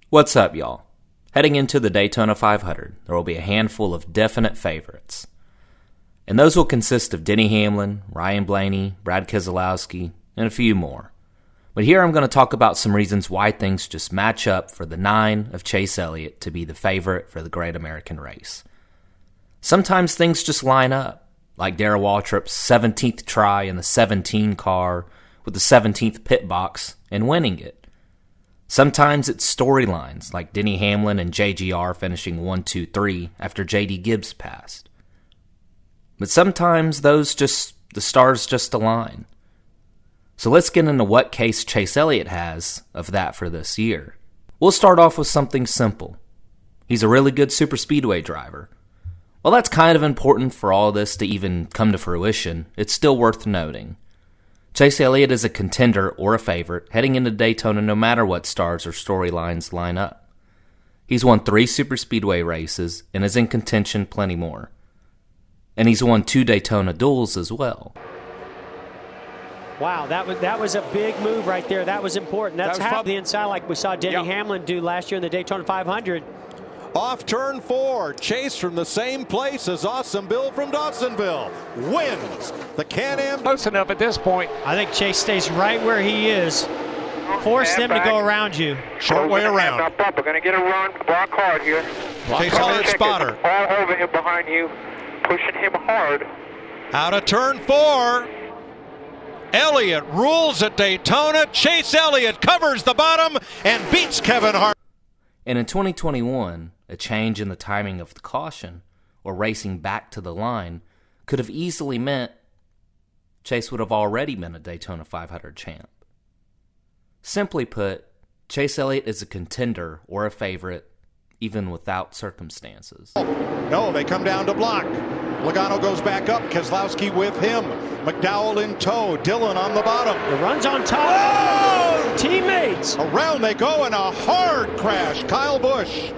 What's up, y'all? Heading into the Daytona 500, there will be a handful of definite favorites. And those will consist of Denny Hamlin, Ryan Blaney, Brad Keselowski, and a few more. But here I'm going to talk about some reasons why things just match up for the 9 of Chase Elliott to be the favorite for the Great American Race. Sometimes things just line up, like Darrell Waltrip's 17th try in the 17 car with the 17th pit box and winning it. Sometimes it's storylines, like Denny Hamlin and JGR finishing 1, 2, 3 after JD Gibbs passed. But sometimes the stars just align. So let's get into what case Chase Elliott has of that for this year. We'll start off with something simple. He's a really good superspeedway driver. While that's kind of important for all this to even come to fruition, it's still worth noting. Chase Elliott is a contender or a favorite heading into Daytona no matter what stars or storylines line up. He's won 3 superspeedway races and is in contention plenty more. And he's won 2 Daytona duels as well. Wow, that was a big move right there. That was important. That's half the inside like we saw Denny Hamlin do last year in the Daytona 500. Off turn 4, Chase from the same place as Awesome Bill from Dawsonville wins the Can-Am. Close enough at this point. I think Chase stays right where he is. Force them to go around you. Short way around. We're going to get a run, block hard here. Chase Elliott spotter. All over him behind you, pushing him hard. Out of turn 4. Elliott rules at Daytona. Chase Elliott covers the bottom and beats Kevin Hart. And in 2021, a change in the timing of the caution, or racing back to the line, could have easily meant Chase would have already been a Daytona 500 champ. Simply put, Chase Elliott is a contender or a favorite, even without circumstances. No, they come down to block. Logano goes back up, Keselowski with him. McDowell in tow, Dillon on the bottom. The run's on top. Oh! Teammates. Around they go in a hard crash. Kyle Busch.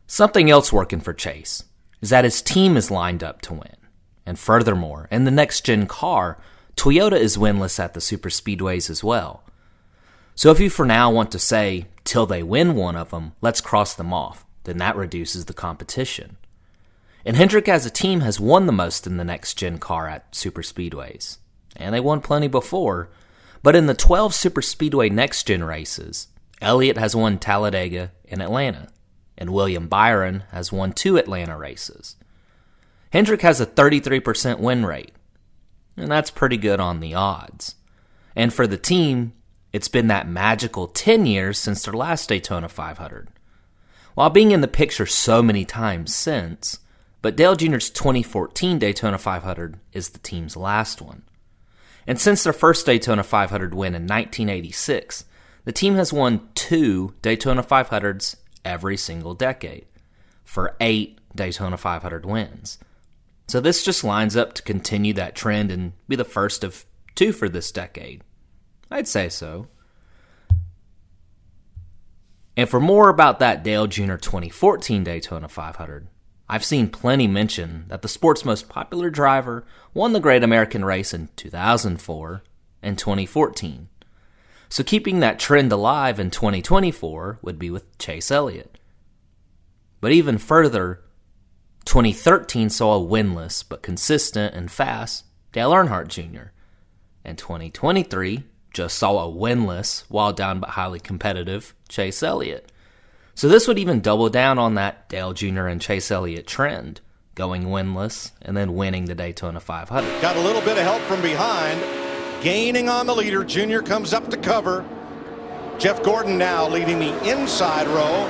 Something else working for Chase is that his team is lined up to win. And furthermore, in the next-gen car, Toyota is winless at the superspeedways as well. So if you for now want to say, till they win one of them, let's cross them off, then that reduces the competition. And Hendrick as a team has won the most in the next-gen car at superspeedways. And they won plenty before, but in the 12 superspeedway next-gen races, Elliott has won Talladega and Atlanta, and William Byron has won 2 Atlanta races. Hendrick has a 33% win rate, and that's pretty good on the odds. And for the team, it's been that magical 10 years since their last Daytona 500. While being in the picture so many times since, but Dale Jr.'s 2014 Daytona 500 is the team's last one. And since their first Daytona 500 win in 1986, the team has won 2 Daytona 500s every single decade, for 8 Daytona 500 wins. So this just lines up to continue that trend and be the first of 2 for this decade. I'd say so. And for more about that Dale Jr. 2014 Daytona 500, I've seen plenty mention that the sport's most popular driver won the Great American Race in 2004 and 2014. So keeping that trend alive in 2024 would be with Chase Elliott. But even further, 2013 saw a winless but consistent and fast Dale Earnhardt Jr. And 2023 just saw a winless, while down but highly competitive, Chase Elliott. So this would even double down on that Dale Jr. and Chase Elliott trend, going winless and then winning the Daytona 500. Got a little bit of help from behind. Gaining on the leader, Jr. comes up to cover. Jeff Gordon now leading the inside row.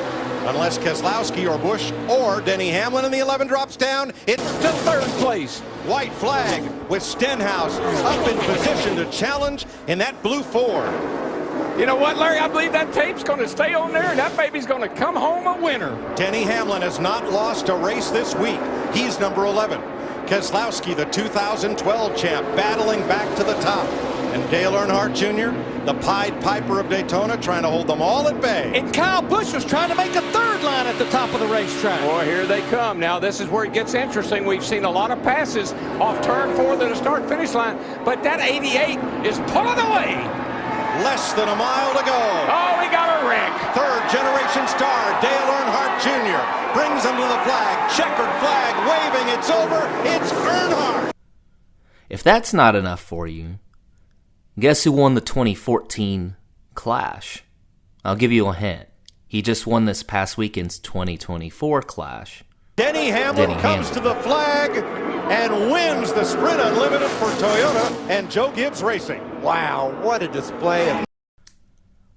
Unless Keselowski or Busch or Denny Hamlin in the 11 drops down, it's to third place. White flag with Stenhouse up in position to challenge in that blue Ford. You know what, Larry? I believe that tape's going to stay on there, and that baby's going to come home a winner. Denny Hamlin has not lost a race this week. He's number 11. Keselowski, the 2012 champ, battling back to the top. And Dale Earnhardt Jr., the Pied Piper of Daytona, trying to hold them all at bay. And Kyle Busch was trying to make a third line at the top of the racetrack. Boy, here they come. Now, this is where it gets interesting. We've seen a lot of passes off turn 4 to the start-finish line, but that 88 is pulling away. Less than a mile to go. Oh, we got a wreck. Third generation star Dale Earnhardt Jr. brings him to the flag. Checkered flag waving. It's over. It's Earnhardt. If that's not enough for you, guess who won the 2014 Clash? I'll give you a hint. He just won this past weekend's 2024 Clash. Denny Hamlin comes to the flag and wins the Sprint Unlimited for Toyota and Joe Gibbs Racing. Wow, what a display.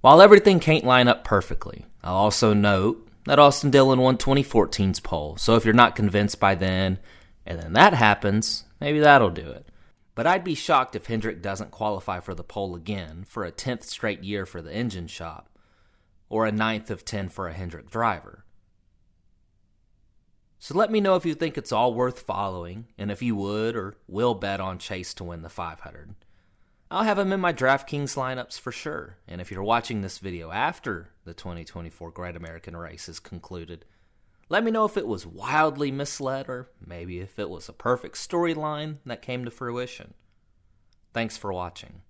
While everything can't line up perfectly, I'll also note that Austin Dillon won 2014's pole, so if you're not convinced by then, and then that happens, maybe that'll do it. But I'd be shocked if Hendrick doesn't qualify for the pole again for a 10th straight year for the engine shop, or a 9th of 10 for a Hendrick driver. So let me know if you think it's all worth following, and if you would or will bet on Chase to win the 500. I'll have him in my DraftKings lineups for sure, and if you're watching this video after the 2024 Great American Race is concluded, let me know if it was wildly misled or maybe if it was a perfect storyline that came to fruition. Thanks for watching.